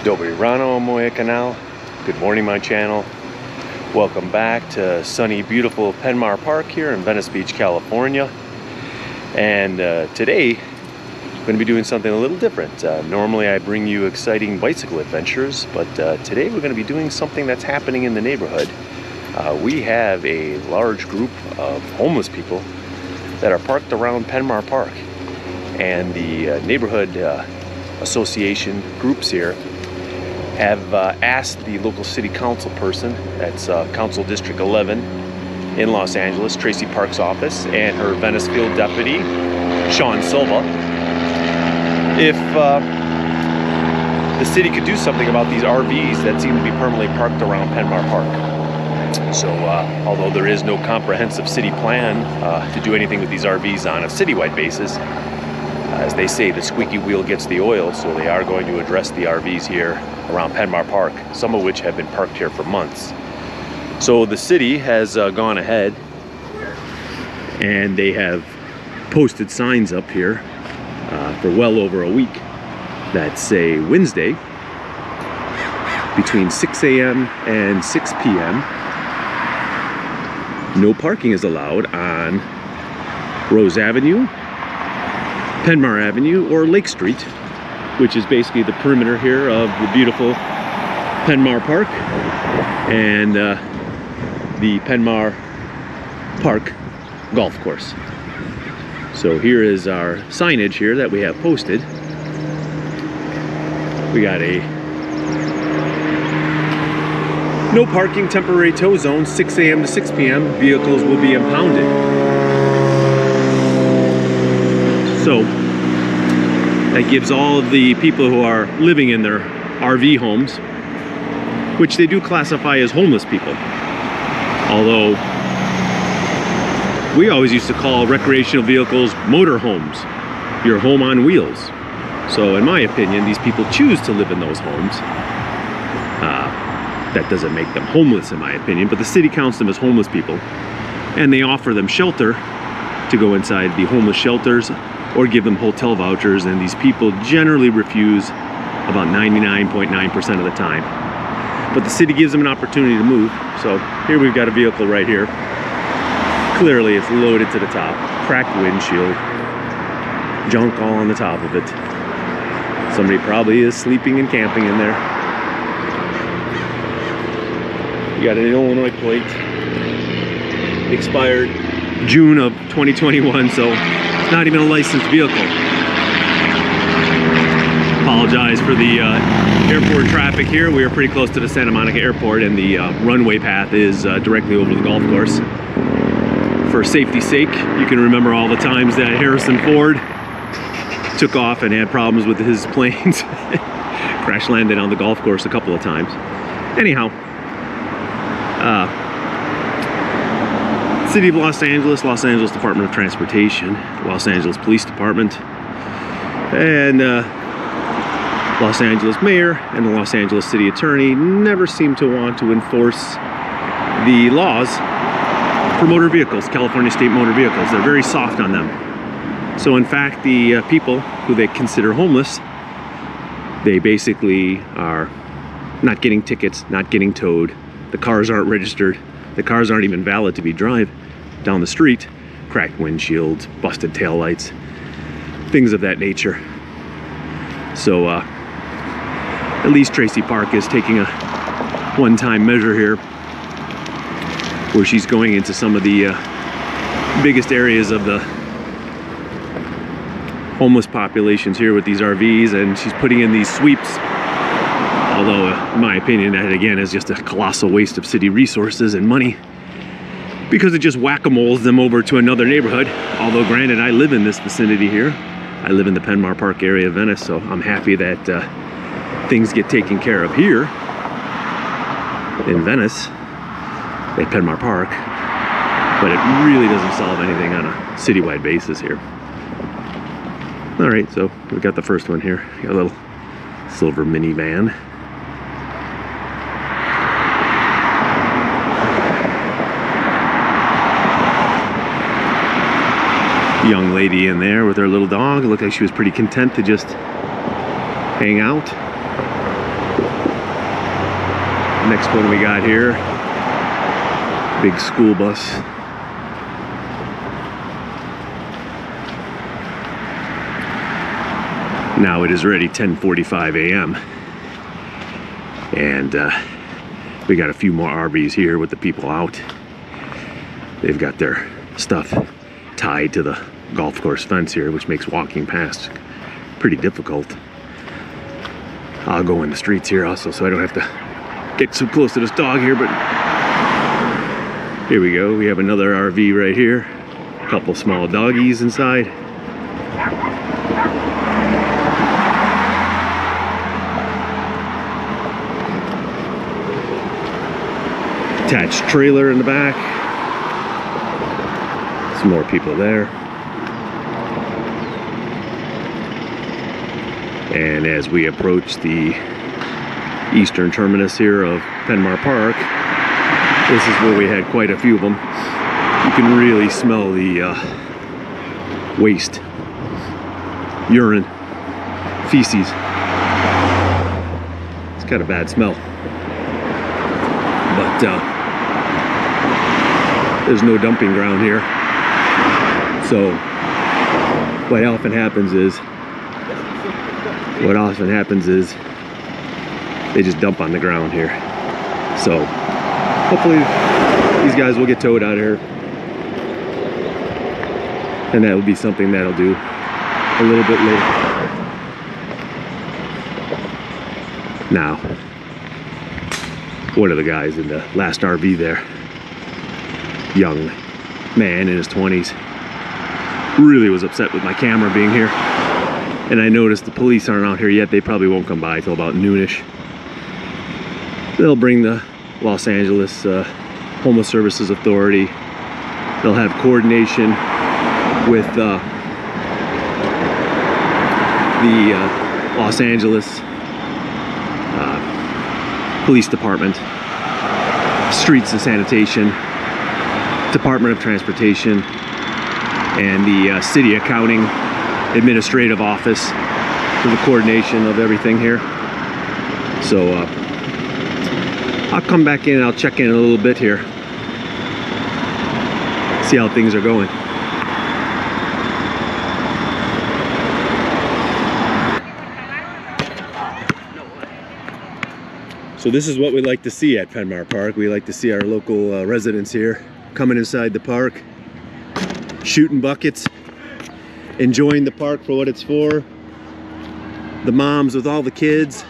Dobre Rano Moya Canal. Good morning, my channel. Welcome back to sunny, beautiful Penmar Park here in Venice Beach, California. And today, I'm going to be doing something a little different. Normally I bring you exciting bicycle adventures, but today we're going to be doing something that's happening in the neighborhood. We have a large group of homeless people that are parked around Penmar Park. And the neighborhood association groups here have asked the local city council person, that's Council District 11 in Los Angeles, Traci Park's office, and her Venice Field deputy, Silva, if the city could do something about these RVs that seem to be permanently parked around Penmar Park. So although there is no comprehensive city plan to do anything with these RVs on a citywide basis, as they say, the squeaky wheel gets the oil, so they are going to address the RVs here around Penmar Park, some of which have been parked here for months. So the city has gone ahead and they have posted signs up here for well over a week that say Wednesday between 6 a.m. and 6 p.m. no parking is allowed on Rose Avenue, Penmar Avenue, or Lake Street, which is basically the perimeter here of the beautiful Penmar Park and the Penmar Park golf course. So here is our signage here that we have posted. We got a no parking, temporary tow zone, 6 a.m. to 6 p.m. Vehicles will be impounded. So that gives all of the people who are living in their RV homes, which they do classify as homeless people, although we always used to call recreational vehicles motor homes, your home on wheels. So in my opinion, these people choose to live in those homes. That doesn't make them homeless in my opinion, but the city counts them as homeless people, and they offer them shelter to go inside the homeless shelters or give them hotel vouchers, and these people generally refuse about 99.9% of the time. But the city gives them an opportunity to move. So here we've got a vehicle right here. Clearly it's loaded to the top, cracked windshield, junk all on the top of it. Somebody probably is sleeping and camping in there. You got an Illinois plate, expired June of 2021, so it's not even a licensed vehicle. Apologize for the airport traffic here. We are pretty close to the Santa Monica airport, and the runway path is directly over the golf course. For safety's sake, you can remember all the times that Harrison Ford took off and had problems with his planes. Crash landed on the golf course a couple of times. Anyhow, City of Los Angeles, Los Angeles Department of Transportation, Los Angeles Police Department, and Los Angeles Mayor and the Los Angeles City Attorney never seem to want to enforce the laws for motor vehicles, California state motor vehicles. They're very soft on them. So in fact, the people who they consider homeless, they basically are not getting tickets, not getting towed. The cars aren't registered. The cars aren't even valid to be drive down the street. Cracked windshields, busted taillights, things of that nature. So at least Traci Park is taking a one-time measure here where she's going into some of the biggest areas of the homeless populations here with these RVs, and she's putting in these sweeps. Although, in my opinion, that again is just a colossal waste of city resources and money, because it just whack-a-moles them over to another neighborhood. Although, granted, I live in this vicinity here. I live in the Penmar Park area of Venice, so I'm happy that things get taken care of here in Venice at Penmar Park, but it really doesn't solve anything on a citywide basis here. All right, so we got the first one here. Got a little silver minivan. Young lady in there with her little dog. It looked like she was pretty content to just hang out. Next one we got here, big school bus. Now it is already 10:45 a.m. and we got a few more RVs here with the people out. They've got their stuff tied to the golf course fence here, which makes walking past pretty difficult. I'll go in the streets here also, so I don't have to get too close to this dog here, but here we go. We have another RV right here. A couple small doggies inside. Attached trailer in the back. Some more people there. And as we approach the eastern terminus here of Penmar Park, this is where we had quite a few of them. You can really smell the waste, urine, feces. It's got a bad smell. But there's no dumping ground here. So what often happens is they just dump on the ground here. So hopefully these guys will get towed out of here, and that will be something that I'll do a little bit later. Now, one of the guys in the last RV there, young man in his 20s, really was upset with my camera being here. And I noticed the police aren't out here yet. They probably won't come by till about noonish. They'll bring the Los Angeles Homeless Services Authority. They'll have coordination with the Los Angeles Police Department, Streets and Sanitation, Department of Transportation, and the City Accounting Administrative Office for the coordination of everything here. So I'll come back in and I'll check in a little bit here, see how things are going. So this is what we like to see at Penmar Park. We like to see our local residents here coming inside the park, shooting buckets, enjoying the park for what it's for. The moms with all the kids.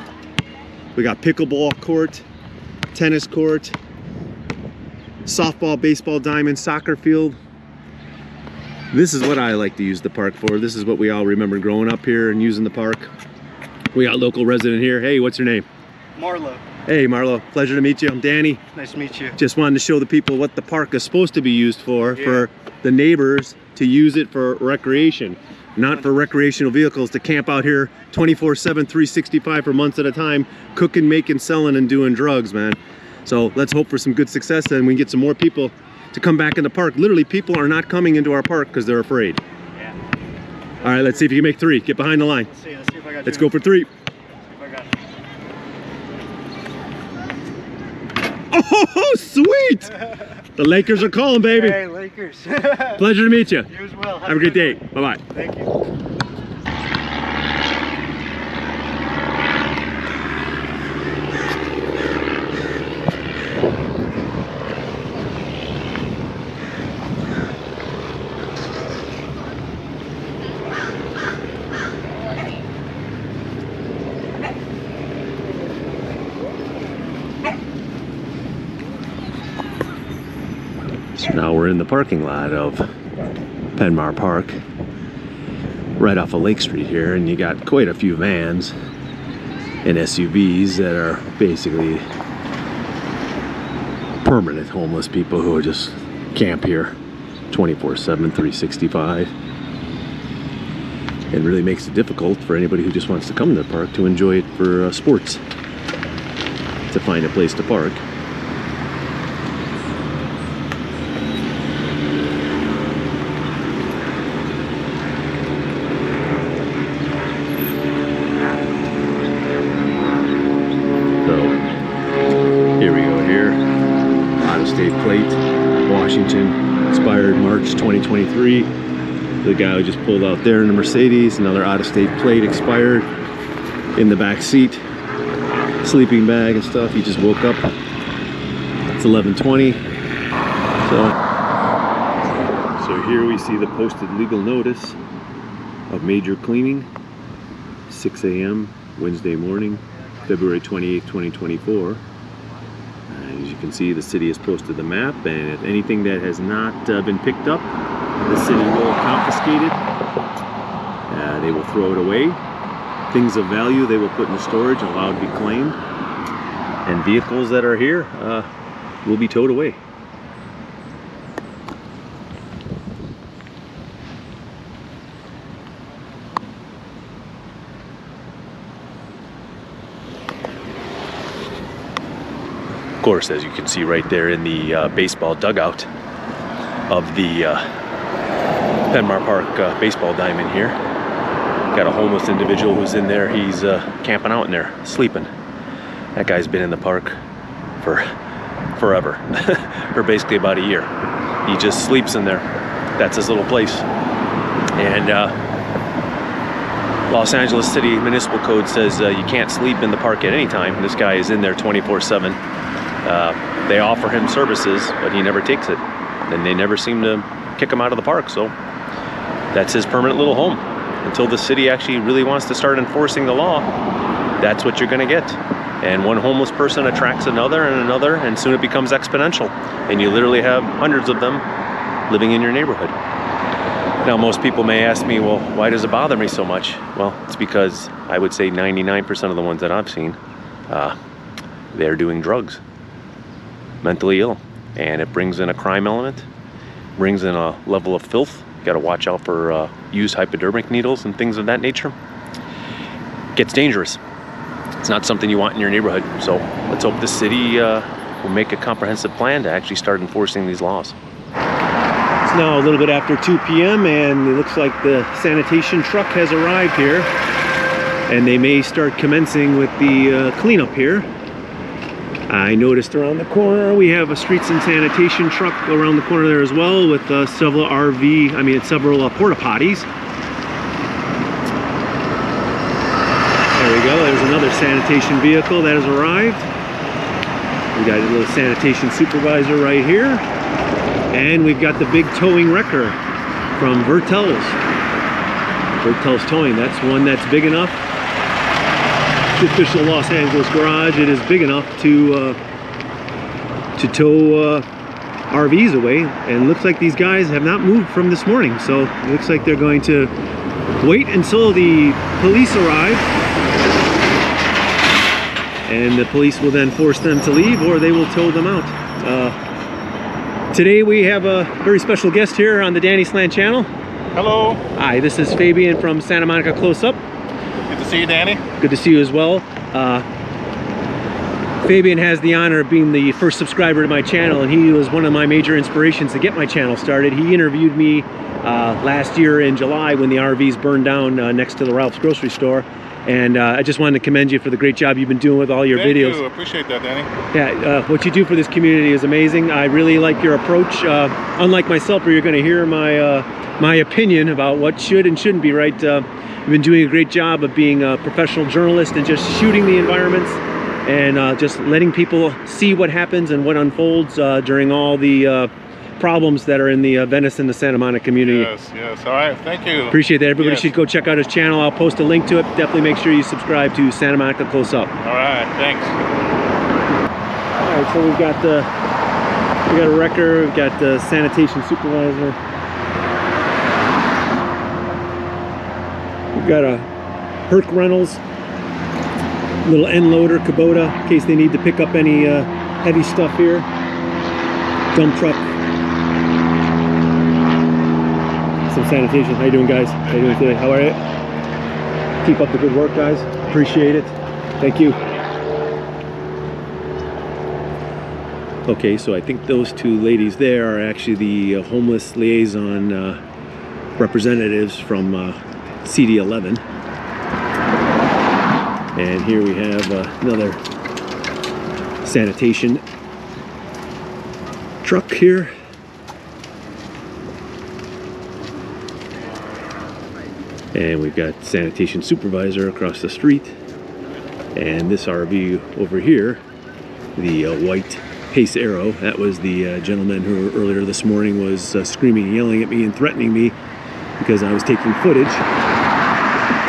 We got pickleball court, tennis court, softball, baseball diamond, soccer field. This is what I like to use the park for. This is what we all remember growing up here and using the park. We got a local resident here. Hey, what's your name? Marlo. Hey Marlo, pleasure to meet you. I'm Danny. Nice to meet you. Just wanted to show the people what the park is supposed to be used for the neighbors to use it for recreation, not for recreational vehicles to camp out here 24/7, 365 for months at a time, cooking, making, selling, and doing drugs, man. So let's hope for some good success and we can get some more people to come back in the park. Literally, people are not coming into our park because they're afraid. Yeah. All right, let's see if you can make 3. Get behind the line. Let's see if I got Let's go for 3. Oh, sweet! The Lakers are calling, baby. Hey, Lakers. Pleasure to meet you. You as well. Have a great day. Bye-bye. Thank you. So now we're in the parking lot of Penmar Park, right off of Lake Street here, and you got quite a few vans and SUVs that are basically permanent homeless people who just camp here 24/7, 365. It really makes it difficult for anybody who just wants to come to the park to enjoy it for sports, to find a place to park. here. Out-of-state plate, Washington, expired March 2023. The guy who just pulled out there in the Mercedes, another out-of-state plate expired in the back seat. Sleeping bag and stuff. He just woke up. It's 11:20. So here we see the posted legal notice of major cleaning, 6 a.m. Wednesday morning, February 28, 2024. As you can see, the city has posted the map, and if anything that has not been picked up, the city will confiscate it. They will throw it away. Things of value they will put in storage and allow it to be claimed. And vehicles that are here will be towed away. Of course, as you can see right there in the baseball dugout of the Penmar Park baseball diamond here, got a homeless individual who's in there. He's camping out in there, sleeping. That guy's been in the park for forever, for basically about a year. He just sleeps in there. That's his little place. And Los Angeles City Municipal Code says you can't sleep in the park at any time. This guy is in there 24/7. They offer him services, but he never takes it. And they never seem to kick him out of the park, so that's his permanent little home. Until the city actually really wants to start enforcing the law, that's what you're gonna get. And one homeless person attracts another and another, and soon it becomes exponential. And you literally have hundreds of them living in your neighborhood. Now, most people may ask me, well, why does it bother me so much? Well, it's because I would say 99% of the ones that I've seen, they're doing drugs, mentally ill. And it brings in a crime element, brings in a level of filth. You gotta watch out for used hypodermic needles and things of that nature. Gets dangerous. It's not something you want in your neighborhood. So let's hope the city will make a comprehensive plan to actually start enforcing these laws. It's now a little bit after 2 p.m. and it looks like the sanitation truck has arrived here. And they may start commencing with the cleanup here. I noticed around the corner we have a streets and sanitation truck around the corner there as well with several several porta potties. There we go, there's another sanitation vehicle that has arrived. We got a little sanitation supervisor right here. And we've got the big towing wrecker from Viertels. Viertels Towing, that's one that's big enough. The official Los Angeles garage, it is big enough to tow RVs away. And it looks like these guys have not moved from this morning. So it looks like they're going to wait until the police arrive. And the police will then force them to leave, or they will tow them out. Today we have a very special guest here on the Danny Slant channel. Hello. Hi, this is Fabian from Santa Monica Close Up. Good to see you, Danny. Good to see you as well. Fabian has the honor of being the first subscriber to my channel, and he was one of my major inspirations to get my channel started. He interviewed me last year in July when the RVs burned down next to the Ralph's grocery store. And I just wanted to commend you for the great job you've been doing with all your videos. Thank you. Appreciate that, Danny. Yeah, what you do for this community is amazing. I really like your approach. Unlike myself, where you're going to hear my opinion about what should and shouldn't be right. You've been doing a great job of being a professional journalist and just shooting the environments and just letting people see what happens and what unfolds during all the problems that are in the Venice and the Santa Monica community. Yes, yes. All right, thank you. Appreciate that. Everybody should go check out his channel. I'll post a link to it. Definitely make sure you subscribe to Santa Monica Close Up. All right, thanks. All right, so we got a wrecker, we've got the sanitation supervisor. We've got a Herc Rentals little end loader Kubota in case they need to pick up any heavy stuff here. Dump truck. Some sanitation. How you doing, guys? How you doing today? How are you? Keep up the good work, guys. Appreciate it. Thank you. Okay, so I think those two ladies there are actually the homeless liaison representatives from CD11. And here we have another sanitation truck here. And we've got sanitation supervisor across the street. And this RV over here, the white Pace Arrow, that was the gentleman who earlier this morning was screaming and yelling at me and threatening me because I was taking footage.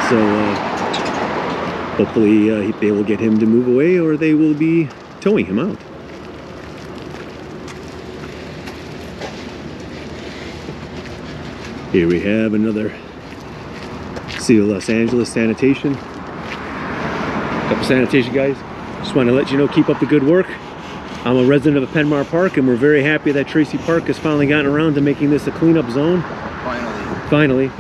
So hopefully they will get him to move away, or they will be towing him out. Here we have another City of Los Angeles Sanitation. Couple sanitation guys. Just want to let you know, keep up the good work. I'm a resident of Penmar Park, and we're very happy that Traci Park has finally gotten around to making this a cleanup zone. Finally.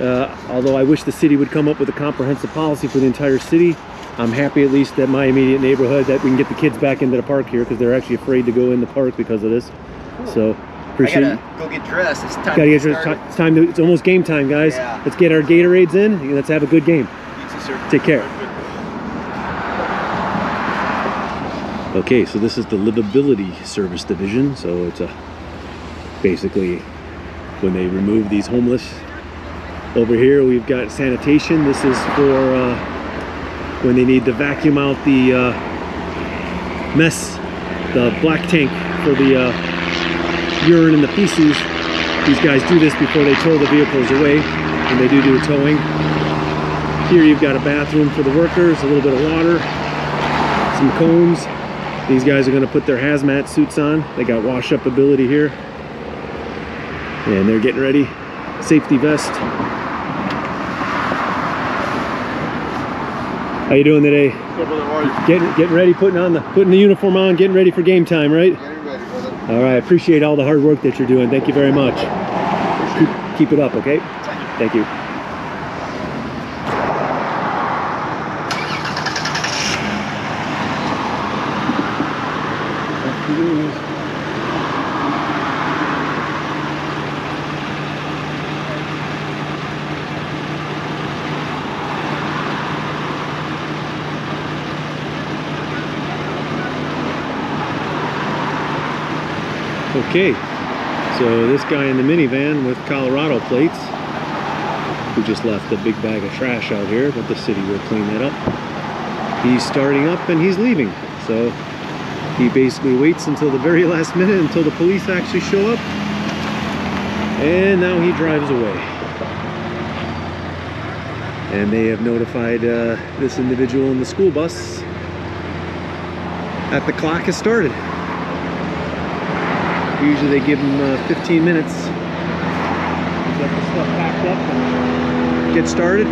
Although I wish the city would come up with a comprehensive policy for the entire city. I'm happy at least that my immediate neighborhood, that we can get the kids back into the park here, because they're actually afraid to go in the park because of this. Cool. So appreciate it. Go get dressed. It's time. Gotta get dressed. It's time to. It's almost game time, guys. Yeah. Let's get our Gatorades in. Let's have a good game. Take care. Okay, so this is the livability service division. So it's basically when they remove these homeless. Over here we've got sanitation. This is for when they need to vacuum out the mess, the black tank for the urine and the feces. These guys do this before they tow the vehicles away, and they do towing. Here you've got a bathroom for the workers, a little bit of water, some combs. These guys are going to put their hazmat suits on. They got wash up ability here, and they're getting ready. Safety vest. How you doing today? Getting ready, putting the uniform on, getting ready for game time, right? Getting ready, brother. All right, I appreciate all the hard work that you're doing. Thank you very much. Keep it up, okay? Thank you. Okay, so this guy in the minivan with Colorado plates, who just left a big bag of trash out here, but the city will clean that up. He's starting up and he's leaving. So he basically waits until the very last minute, until the police actually show up. And now he drives away. And they have notified this individual in the school bus that the clock has started. Usually they give them 15 minutes to get the stuff packed up and get started.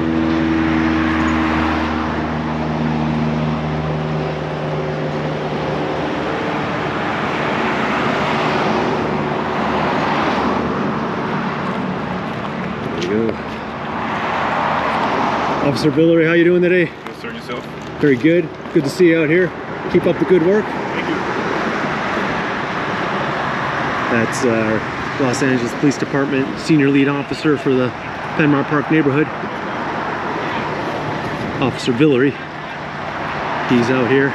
There you go. Officer Villery, how you doing today? Good, sir. Yourself? Very good. Good to see you out here. Keep up the good work. Thank you. That's Los Angeles Police Department Senior Lead Officer for the Penmar Park neighborhood, Officer Villery. He's out here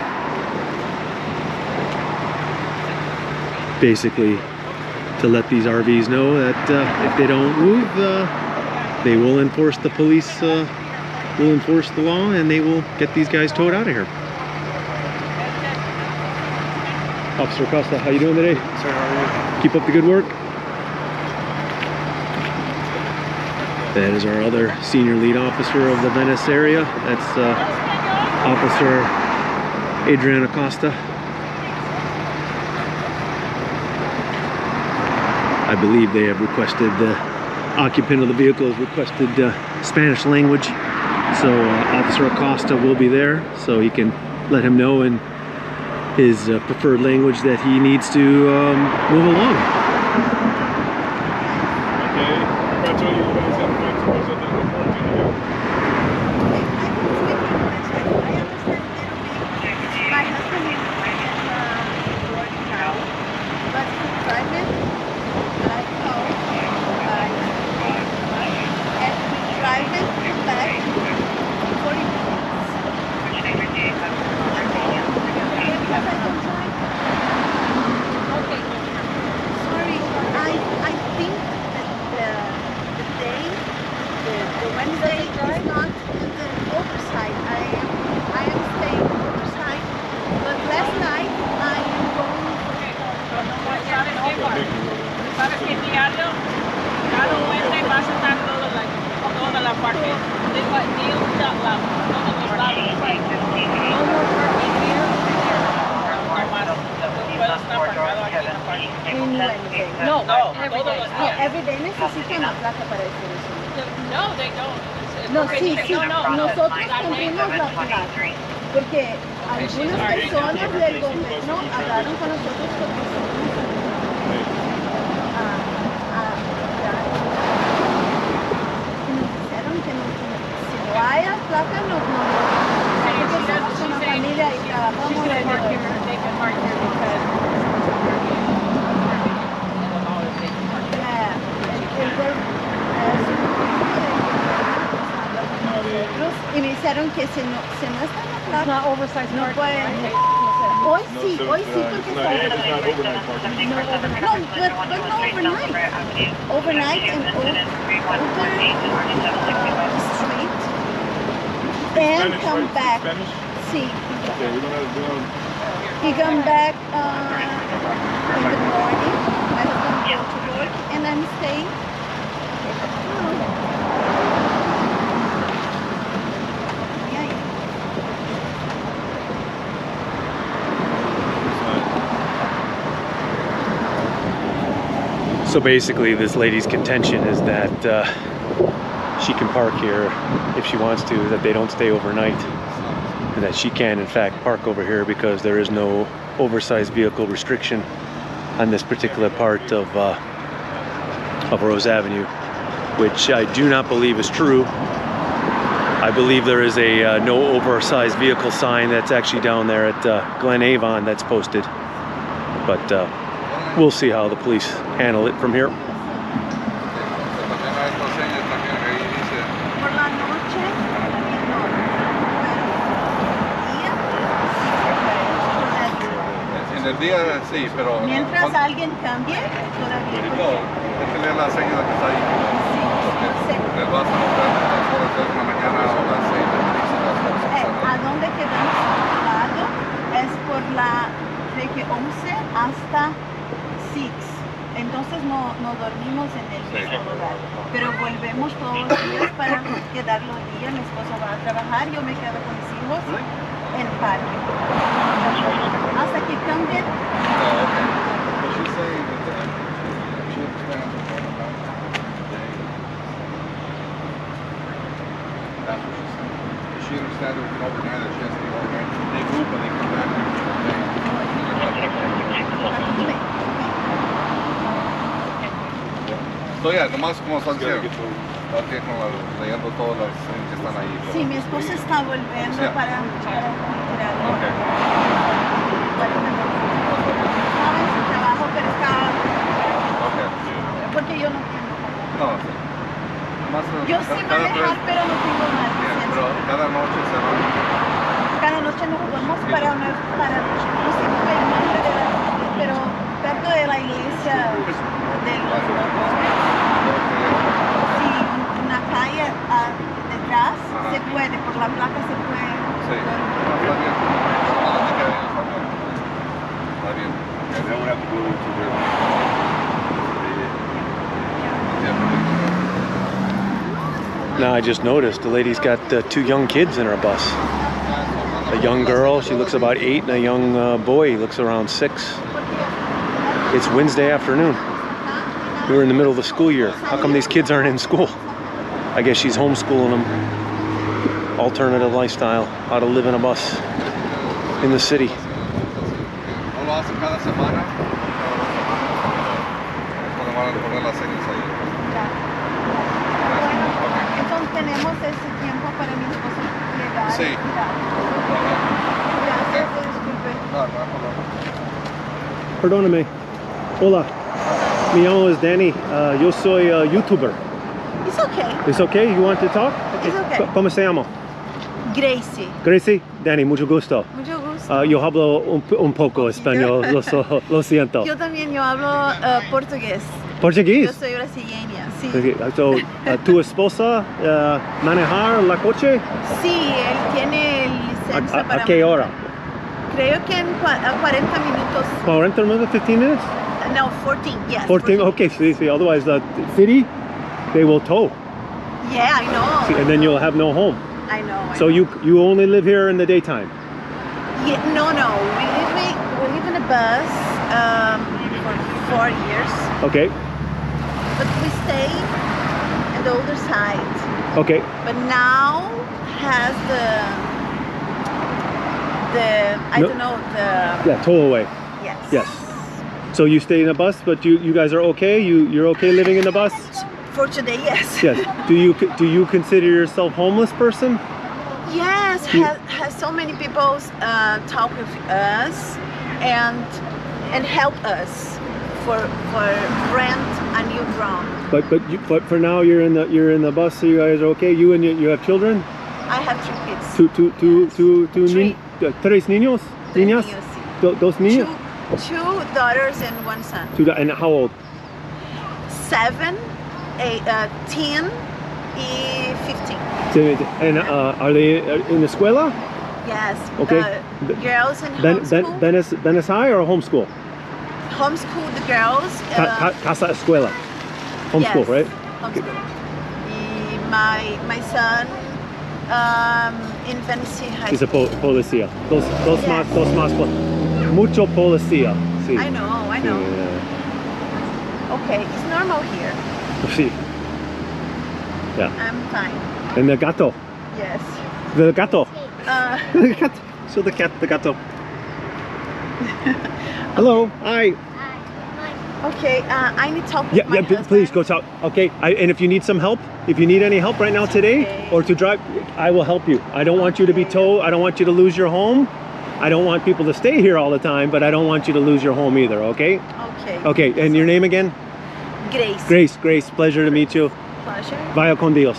basically to let these RVs know that if they don't move, they will enforce the police, will enforce the law, and they will get these guys towed out of here. Officer Costa, how you doing today? Sir, how are you? Keep up the good work. That is our other senior lead officer of the Venice area. That's Officer Adrian Acosta. I believe they have requested, the occupant of the vehicle has requested Spanish language. So Officer Acosta will be there, so he can let him know in his preferred language that he needs to move along. Okay. Congratulations, you guys have been supposedly reporting to you. My husband is working now, but he's driving. I call and he's driving back 40 minutes. Because I don't drive. Okay. Sorry. In Wednesday. No, No, every day. No, every day necesitan la placa para hacer eso. No, they don't. No, sí, sí, No. nosotros cumplimos la placa, porque algunas personas del gobierno hablaron con nosotros porque y nos dijeron que si no hay placa, no, porque somos una familia y trabajamos She's gonna park here. They can park here because y me dijeron que si no está en la it's placa, not oversized no parking. pueden. Right? Hoy sí, porque It's not overnight parking. no, but no overnight. Overnight and over street and Spanish, come right? back. Spanish? Sí, Okay, we don't have, he come back in the morning. My husband go to work and I'm staying. So basically, this lady's contention is that she can park here if she wants to, that they don't stay overnight, and that she can in fact park over here because there is no oversized vehicle restriction on this particular part of Rose Avenue, which I do not believe is true. I believe there is a no oversized vehicle sign that's actually down there at Glen Avon that's posted, but we'll see how the police handle it from here. Por la noche, En el día sí, pero mientras alguien cambie, todavía. no, hay que leer la señal que está ahí. Sí. Porque el vas a comprar a las horas de la mañana o las 6 de la mañana. A donde quedamos parado es por la creo que 11 hasta 6. Entonces no dormimos en el mismo lugar, pero volvemos todos los días para quedar los días. Mi esposo va a trabajar, yo me quedo con mis hijos en el parque. Hasta que cambien. But she's saying that she understands what's going on. That's what she's saying. Does she understand that we can overnight, that she has to be overnight? They move and they come back the next day. So yeah, nomás como estás diciendo, okay, leyendo todas las que están ahí. Sí, mi esposo está volviendo para tirar. Okay. Estaba en su trabajo, pero estaba Okay. porque yo no tengo. No, sí. Nomás, Yo sé manejar, pero no tengo más Bien, licencia. pero cada noche se va. Cada noche nos vamos para no sé el nombre de la, pero tanto de la iglesia de los sí, una calle detrás se puede, por la placa se puede. Sí, está bien. Está bien. and then we have to go to where Now I just noticed the lady's got 2 young kids in her bus. A young girl, she looks about 8, and a young boy, he looks around 6. It's Wednesday afternoon. We're in the middle of the school year. How come these kids aren't in school? I guess she's homeschooling them. Alternative lifestyle, how to live in a bus in the city. ¿No lo hacen cada semana? Cuando van a poner las señas ahí. Entonces tenemos ese tiempo para mi esposo llegar. Sí. Gracias, disculpe. No, no hay problema. Perdóname. Hola. Mi llamo es Danny. Yo soy YouTuber. It's okay. It's okay? You want to talk? It's okay. ¿Cómo se llama? Gracie. Gracie. Danny, mucho gusto. Mucho gusto. Yo hablo un poco español, lo siento. Yo también, yo hablo portugués. Yo ¿Portugués? soy brasileña, sí. Okay, so, ¿tu esposa manejar la coche? Sí, él tiene licencia para ¿A qué hora? Creo que en 40 minutos. 40 minutes, 15 minutes? No, 14, yes. 14, okay, see, otherwise the city, they will tow. Yeah, I know. See, and then you'll have no home. I know. So you only live here in the daytime? Yeah, no. We live in a bus for 4 years, Okay. but we stay on the other side. Okay. But now has the I No. don't know the Yeah, toll away. yes. Yes. So you stay in a bus, but you guys are okay? You're okay living in the bus? For today, yes. Yes. Do you consider yourself homeless person? Yes, You- has so many people talk with us and help us for rent a new drum. But for now you're in the bus, so you guys are okay. You and you have children? I have 3 kids. Three. Tres niños? Niñas? Niños, sí. Dos niños? Two daughters and 1 son. And how old? 7, 8, 10, and 15. And are they in the escuela? Yes. Okay. Girls in homeschool. Venice High or homeschool? Homeschool the girls. Casa escuela. Homeschool, yes, right? Homeschool. My son in Venice High He's a School. policía. Dos Yes. más. Mucho policía. Sí. I know. Yeah. Okay, it's normal here. Sí. Yeah. I'm fine. And the gato. Yes. The gato. Uh, The cat. So the gato. Hello. Hi. okay, I need to talk with Yeah, my yeah. husband. Please go talk. Okay. And if you need some help, if you need any help right now today, Okay. or to drive, I will help you. I don't want you to be towed. I don't want you to lose your home. I don't want people to stay here all the time, but I don't want you to lose your home either. Okay. Okay. Okay. And your name again? Grace. Grace. Pleasure to meet you. Pleasure. Vaya con Dios.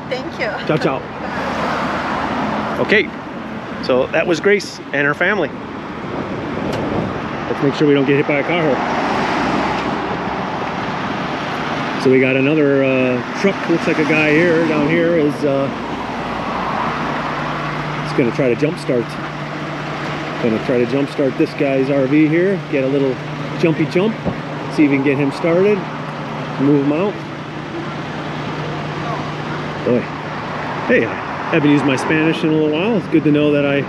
Thank you. Ciao, ciao. Okay, so that was Grace and her family. Let's make sure we don't get hit by a car. So we got another truck, looks like a guy here, down here is he's gonna try to jumpstart. Gonna try to jumpstart this guy's RV here, get a little jumpy jump, see if we can get him started, move him out. Boy, hey, I haven't used my Spanish in a little while. It's good to know that I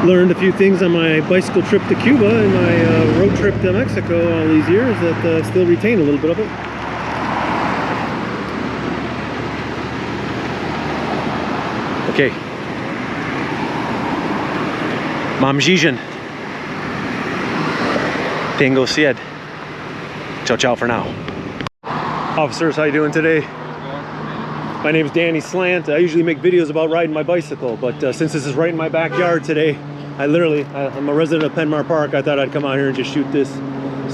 learned a few things on my bicycle trip to Cuba and my road trip to Mexico all these years that I still retain a little bit of it. Okay. Mam Zizhen. Tengo sed. Ciao, ciao for now. Officers, how you doing today? My name is Danny Slant. I usually make videos about riding my bicycle, but since this is right in my backyard today, I'm a resident of Penmar Park. I thought I'd come out here and just shoot this.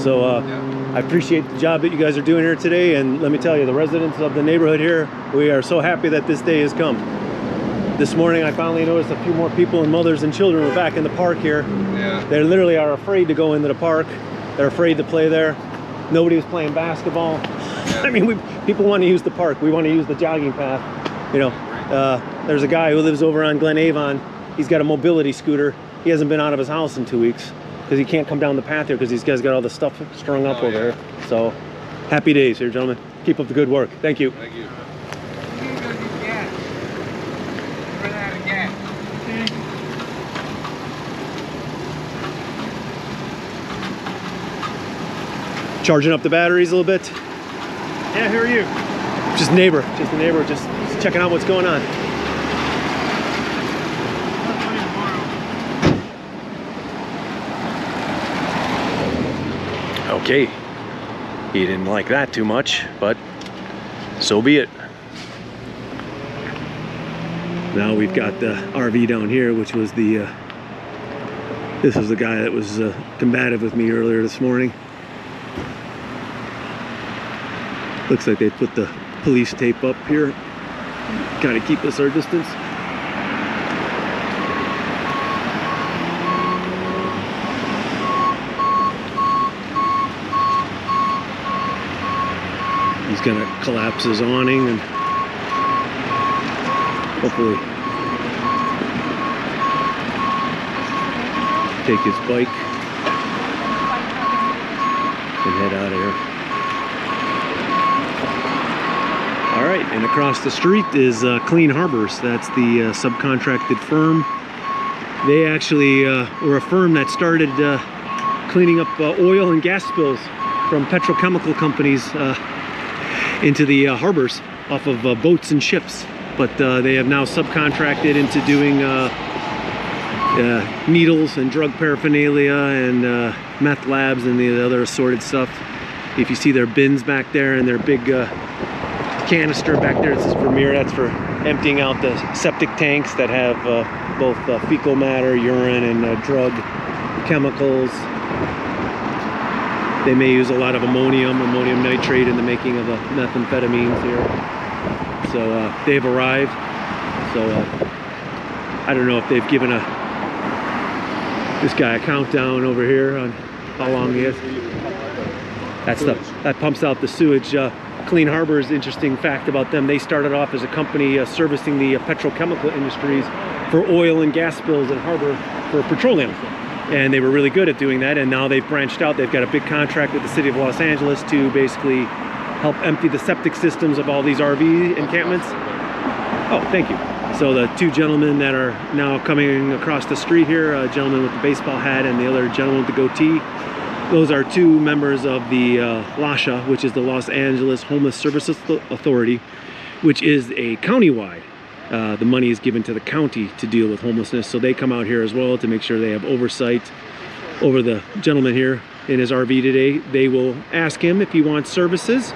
So I appreciate the job that you guys are doing here today, and let me tell you, the residents of the neighborhood here, we are so happy that this day has come. This morning I finally noticed a few more people and mothers and children were back in the park here. Yeah. They literally are afraid to go into the park. They're afraid to play there. Nobody was playing basketball. I mean, people want to use the park. We want to use the jogging path. You know, there's a guy who lives over on Glen Avon. He's got a mobility scooter. He hasn't been out of his house in 2 weeks because he can't come down the path here because these guys got all the stuff strung up over there. So, happy days here, gentlemen. Keep up the good work. Thank you. Thank you. Charging up the batteries a little bit. Yeah, who are you? Just a neighbor, just checking out what's going on. Okay, he didn't like that too much, but so be it. Now we've got the RV down here, which was the, this was the guy that was combative with me earlier this morning. Looks like they put the police tape up here, kind of keep us our distance. He's gonna collapse his awning and hopefully take his bike and head out of here. All right, and across the street is Clean Harbors. That's the subcontracted firm. They actually were a firm that started cleaning up oil and gas spills from petrochemical companies into the harbors off of boats and ships. But they have now subcontracted into doing needles and drug paraphernalia and meth labs and the other assorted stuff. If you see their bins back there and their big canister back there, this is Vermeer, that's for emptying out the septic tanks that have both fecal matter, urine, and drug chemicals. They may use a lot of ammonium nitrate in the making of the methamphetamines here. So they've arrived. So I don't know if they've given this guy a countdown over here on how long he is. That pumps out the sewage. Clean Harbor's interesting fact about them, they started off as a company servicing the petrochemical industries for oil and gas spills in harbor for petroleum. And they were really good at doing that, and now they've branched out. They've got a big contract with the city of Los Angeles to basically help empty the septic systems of all these RV encampments. Oh, thank you. So the two gentlemen that are now coming across the street here, a gentleman with the baseball hat and the other gentleman with the goatee, those are two members of the LAHSA, which is the Los Angeles Homeless Services Authority, which is a countywide. The money is given to the county to deal with homelessness, so they come out here as well to make sure they have oversight over the gentleman here in his RV today. They will ask him if he wants services.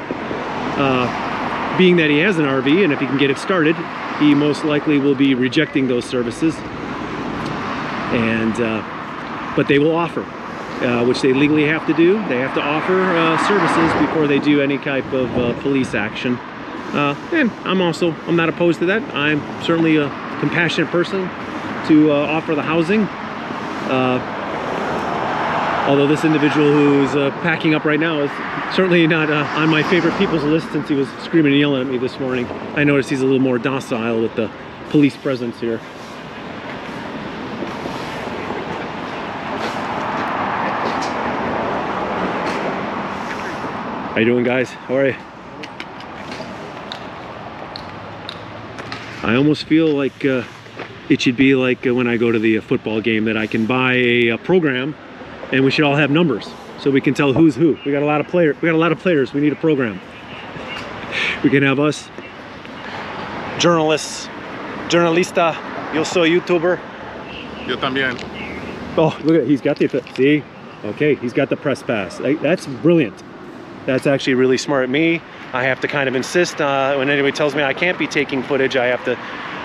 Being that he has an RV, and if he can get it started, he most likely will be rejecting those services. And but they will offer, which they legally have to do. They have to offer services before they do any type of police action. And I'm not opposed to that. I'm certainly a compassionate person to offer the housing. Although this individual who's packing up right now is certainly not on my favorite people's list, since he was screaming and yelling at me this morning. I noticed he's a little more docile with the police presence here. How you doing, guys? How are you? I almost feel like it should be like when I go to the football game, that I can buy a program, and we should all have numbers so we can tell who's who. We got a lot of players. We need a program. We can have us journalists, journalista. Yo soy YouTuber. Yo también. Oh, look at, he's got the, see? Okay, he's got the press pass. That's brilliant. That's actually really smart. Me, I have to kind of insist when anybody tells me I can't be taking footage, I have to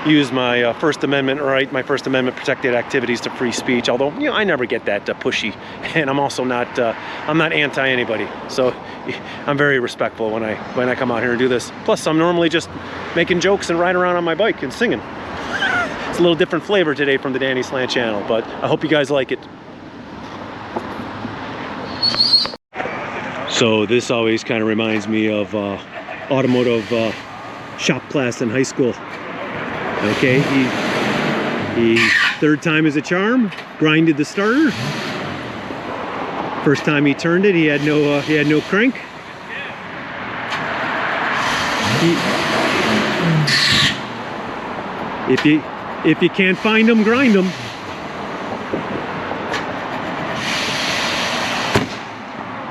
use my First Amendment right, my First Amendment protected activities to free speech. Although, you know, I never get that pushy, and I'm also not, I'm not anti anybody. So I'm very respectful when I come out here and do this. Plus, I'm normally just making jokes and riding around on my bike and singing. It's a little different flavor today from the Danny Slant channel, but I hope you guys like it. So this always kind of reminds me of automotive shop class in high school. Okay, he third time is a charm, grinded the starter. First time he turned it, he had no crank. If you can't find them, grind them.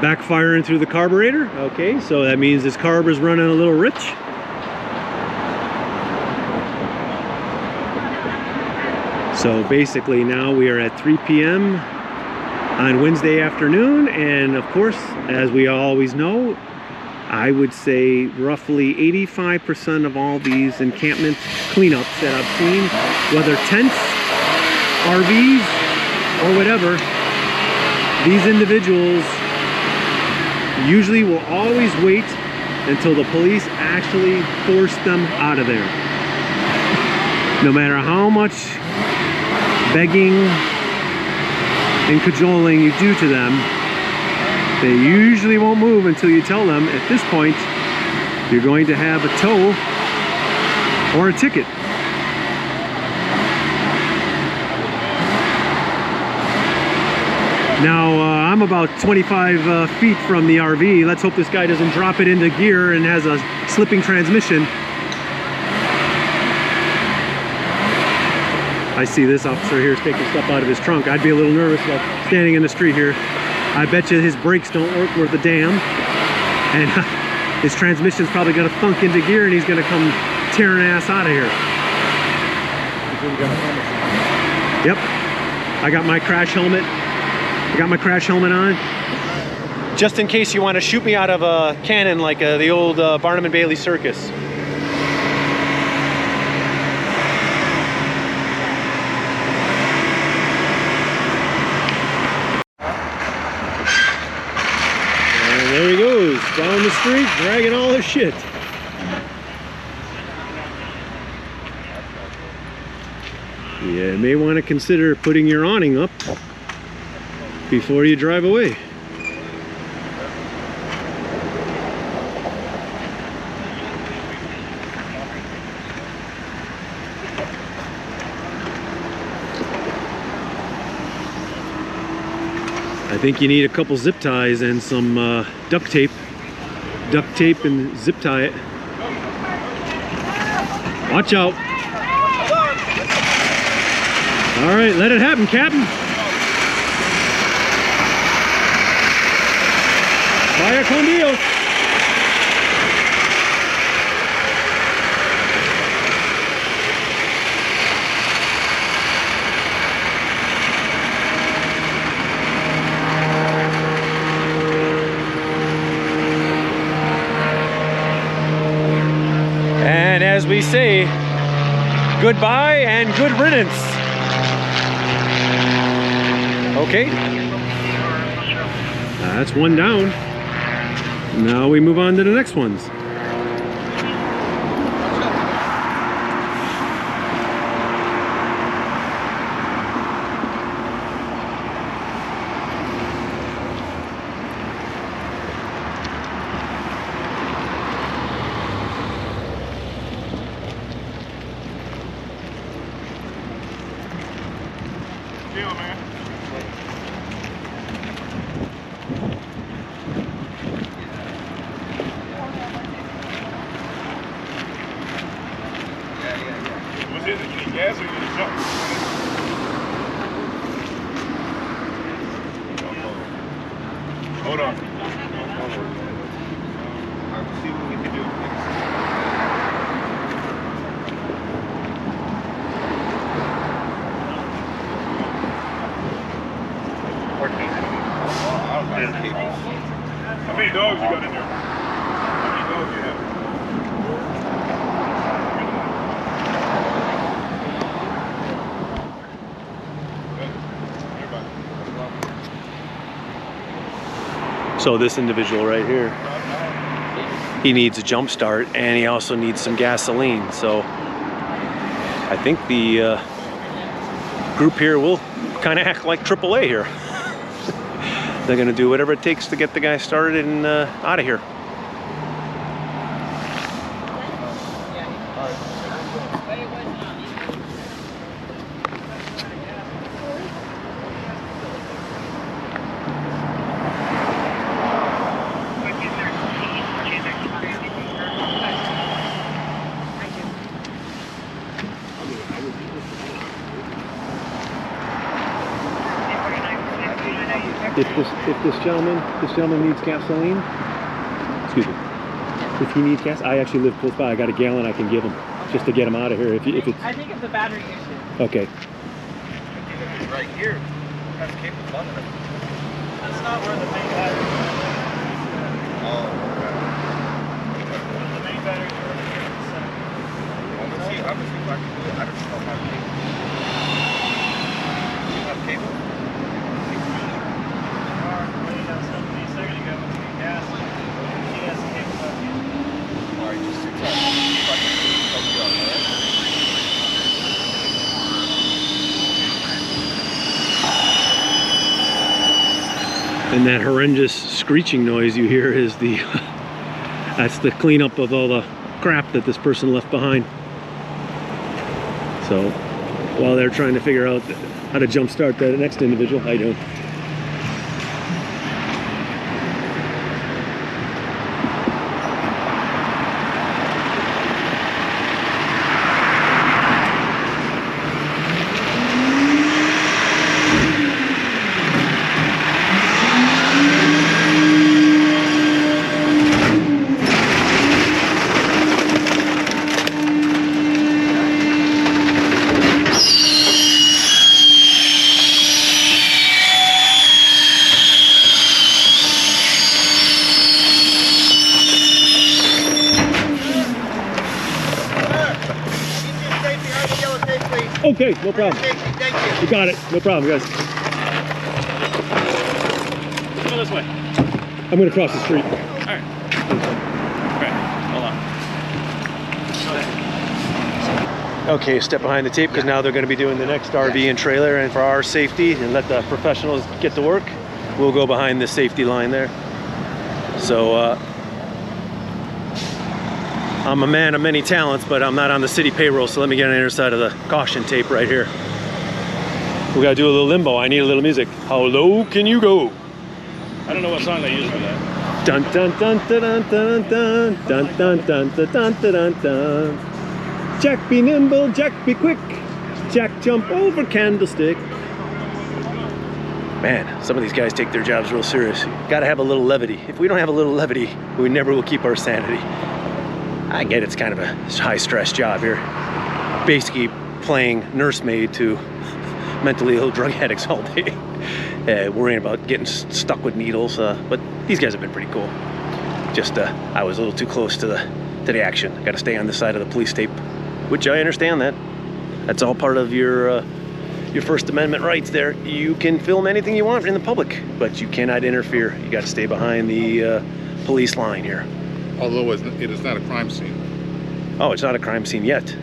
Backfiring through the carburetor. Okay, so that means this carb is running a little rich. So basically now we are at 3 p.m. on Wednesday afternoon, and of course, as we always know, I would say roughly 85% of all these encampment cleanups that I've seen, whether tents, RVs, or whatever, these individuals usually will always wait until the police actually force them out of there. No matter how much begging and cajoling you do to them, they usually won't move until you tell them, at this point, you're going to have a tow or a ticket. Now, I'm about 25 feet from the RV. Let's hope this guy doesn't drop it into gear and has a slipping transmission. I see this officer here is taking stuff out of his trunk. I'd be a little nervous about standing in the street here. I bet you his brakes don't work worth a damn. And his transmission's probably gonna thunk into gear and he's gonna come tearing ass out of here. Yep. I got my crash helmet. I got my crash helmet on. Just in case you want to shoot me out of a cannon like the old Barnum and Bailey circus. And there he goes, down the street, dragging all his shit. You may want to consider putting your awning up before you drive away. I think you need a couple zip ties and some duct tape. Duct tape and zip tie it. Watch out. All right, let it happen, Captain. Vaya con Dios. And as we say, goodbye and good riddance. Okay, that's one down. Now we move on to the next ones. Hold on. I'll see what we can do. How many dogs you got in there? How many dogs you have? So this individual right here, he needs a jump start and he also needs some gasoline. So I think the group here will kind of act like AAA here. They're gonna do whatever it takes to get the guy started and out of here. If this gentleman needs gasoline, excuse me, if he needs gas, I actually live close by. I got a gallon I can give him just to get him out of here. If it's, I think it's a battery issue. okay. Right here. Has cables on it. That's not where the main battery is. Oh, The main battery is over here in the center. okay. Let's see. How much we can do it? I don't know how to do it. You have cable? And that horrendous screeching noise you hear is the that's the cleanup of all the crap that this person left behind. So while they're trying to figure out how to jumpstart the next individual, how you doing? Okay, no problem. Thank you. You got it. No problem, guys. Go this way. I'm gonna cross the street. All right. Hold on. Okay, step behind the tape because now they're going to be doing the next RV and trailer, and for our safety and let the professionals get to work, we'll go behind the safety line there. So I'm a man of many talents, but I'm not on the city payroll, so let me get on the other side of the caution tape right here. We gotta do a little limbo. I need a little music. How low can you go? I don't know what song they use for that. Dun dun dun dun dun dun dun dun dun dun dun dun dun dun. Jack be nimble, Jack be quick. Jack jump over candlestick. Man, some of these guys take their jobs real serious. Gotta have a little levity. If we don't have a little levity, we never will keep our sanity. I get it's kind of a high stress job here. Basically playing nursemaid to mentally ill drug addicts all day. Worrying about getting stuck with needles, but these guys have been pretty cool. Just I was a little too close to the action. Got to stay on this side of the police tape, which I understand that. That's all part of your First Amendment rights there. You can film anything you want in the public, but you cannot interfere. You got to stay behind the police line here. Although it is not a crime scene. Oh, it's not a crime scene yet.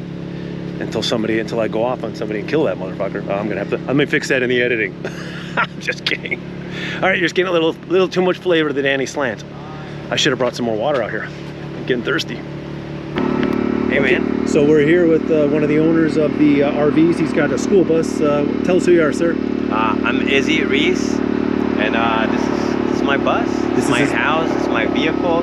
Until I go off on somebody and kill that motherfucker. Oh, I'm gonna fix that in the editing. I'm just kidding. All right, you're just getting a little too much flavor to Danny Slant. I should have brought some more water out here. I'm getting thirsty. Hey, man. So we're here with one of the owners of the RVs. He's got a school bus. Tell us who you are, sir. I'm Izzy Reese, and this is my bus. This is my house. It's my vehicle.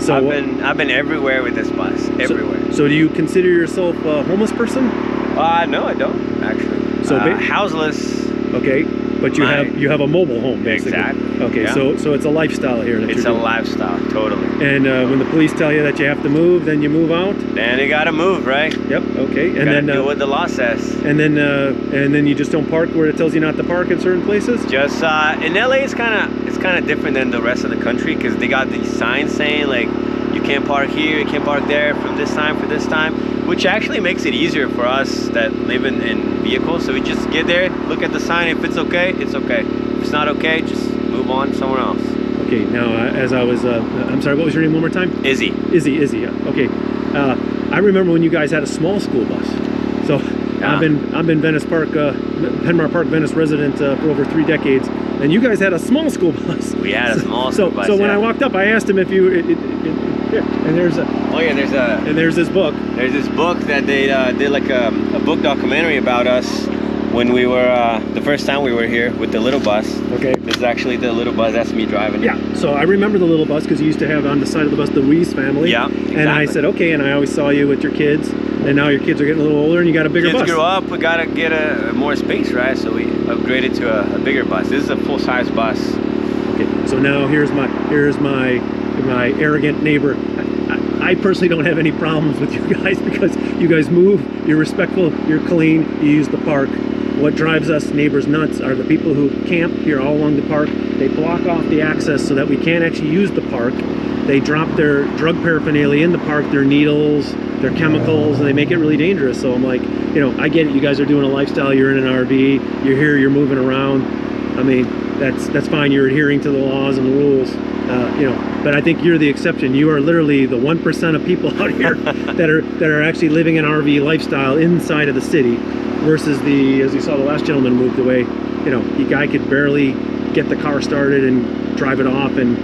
So I've been everywhere with this bus. Everywhere. So do you consider yourself a homeless person? No, I don't actually. So houseless. Okay, but you have a mobile home, basically. Exactly. Okay, yeah. so it's a lifestyle here. It's a lifestyle, totally. And when the police tell you that you have to move, then you move out. Then you gotta move, right? Yep. Okay. And then do what the law says. And then you just don't park where it tells you not to park in certain places. Just in LA, it's kind of different than the rest of the country because they got these signs saying like you can't park here, you can't park there from this time for this time, which actually makes it easier for us that live in vehicles. So we just get there, look at the sign. If it's okay, it's okay. If it's not okay, just move on somewhere else. Okay. Now, as I was, I'm sorry. What was your name one more time? Izzy. Izzy. Yeah. Okay. I remember when you guys had a small school bus. So yeah. I've been Penmar Park Venice resident for over 3 decades, and you guys had a small school bus. We had a small school bus. So when I walked up, I asked him if you. And there's this book. There's this book that they did like a book documentary about us when we were the first time we were here with the little bus. Okay. This is actually the little bus. That's me driving. Yeah. So I remember the little bus because you used to have on the side of the bus the Reese family. Yeah. Exactly. And I said okay, and I always saw you with your kids, and now your kids are getting a little older, and you got a bigger bus. Kids grew up. We gotta get a more space, right? So we upgraded to a bigger bus. This is a full-size bus. Okay. So now here's my arrogant neighbor. I personally don't have any problems with you guys because you guys move, you're respectful, you're clean, you use the park. What drives us neighbors nuts are the people who camp here all along the park. They block off the access so that we can't actually use the park. They drop their drug paraphernalia in the park, their needles, their chemicals, and they make it really dangerous. So I'm like, I get it. You guys are doing a lifestyle. You're in an RV. You're here. You're moving around. I mean, that's fine. You're adhering to the laws and the rules. But I think you're the exception. You are literally the 1% of people out here that are actually living an RV lifestyle inside of the city, versus as you saw the last gentleman moved away. The guy could barely get the car started and drive it off, and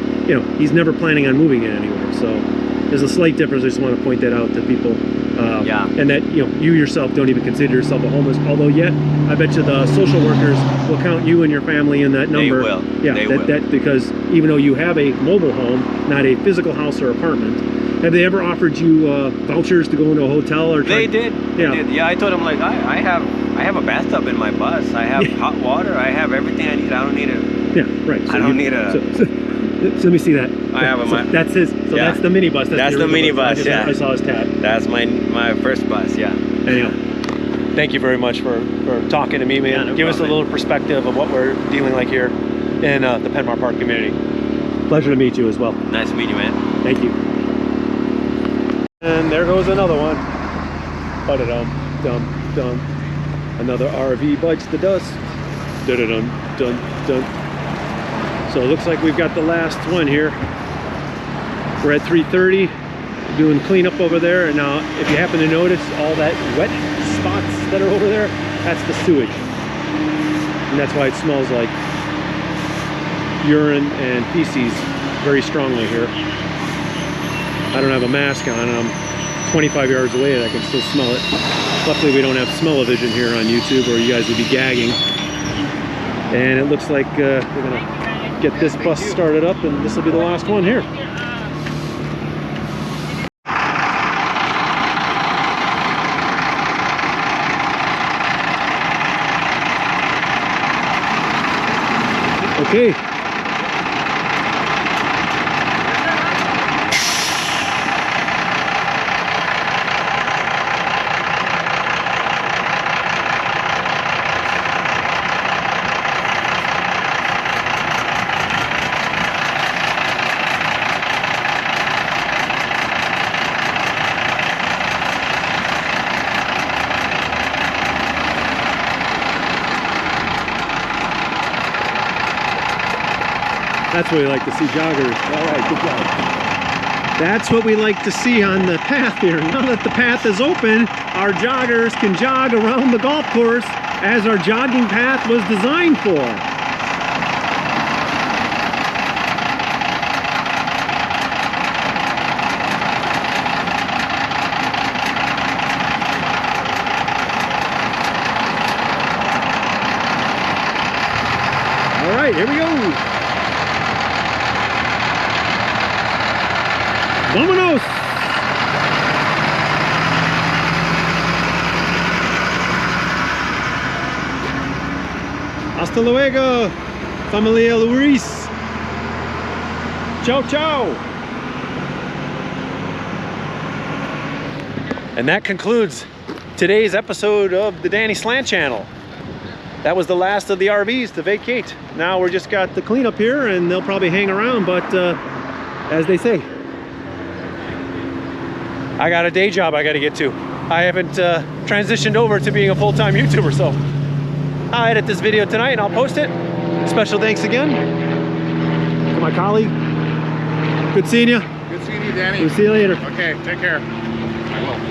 he's never planning on moving it anywhere. So there's a slight difference. I just want to point that out to people. Yeah. And that you yourself don't even consider yourself a homeless, although yet I bet you the social workers will count you and your family in that number. They will. Yeah, they will. That because even though you have a mobile home, not a physical house or apartment, have they ever offered you vouchers to go into a hotel or? They did. Yeah. They did. Yeah, I told them like I have a bathtub in my bus. I have hot water. I have everything I need. I don't need it. Yeah, right. So I don't need a. So let me see that. I have that's his. So that's the minibus. That's the minibus. Yeah. I saw his tab. That's my first bus. Yeah. Anyhow, thank you very much for talking to me, man. Yeah, no Give us a problem, little perspective of what we're dealing like here in the Penmar Park community. Pleasure to meet you as well. Nice to meet you, man. Thank you. And there goes another one. Dum. Another RV bites the dust. Dun-dun-dun-dun. So it looks like we've got the last one here. We're at 3:30, doing cleanup over there. And now, if you happen to notice all that wet spots that are over there, that's the sewage. And that's why it smells like urine and feces very strongly here. I don't have a mask on, and I'm 25 yards away and I can still smell it. Luckily we don't have smell-o-vision here on YouTube, or you guys would be gagging. And it looks like we're gonna get this bus started up, and this will be the last one here. Okay. That's what we like to see, joggers. All right, good job. That's what we like to see on the path here. Now that the path is open, our joggers can jog around the golf course as our jogging path was designed for. All right, here we go. Vámonos! Hasta luego, familia Luis. Ciao, ciao. And that concludes today's episode of the Danny Slant channel. That was the last of the RVs to vacate. Now we're just got the cleanup here, and they'll probably hang around, but as they say, I got a day job I got to get to. I haven't transitioned over to being a full-time YouTuber, so I'll edit this video tonight and I'll post it. Special thanks again to my colleague. Good seeing you. Good seeing you, Danny. We'll see you later. Okay, take care. I will.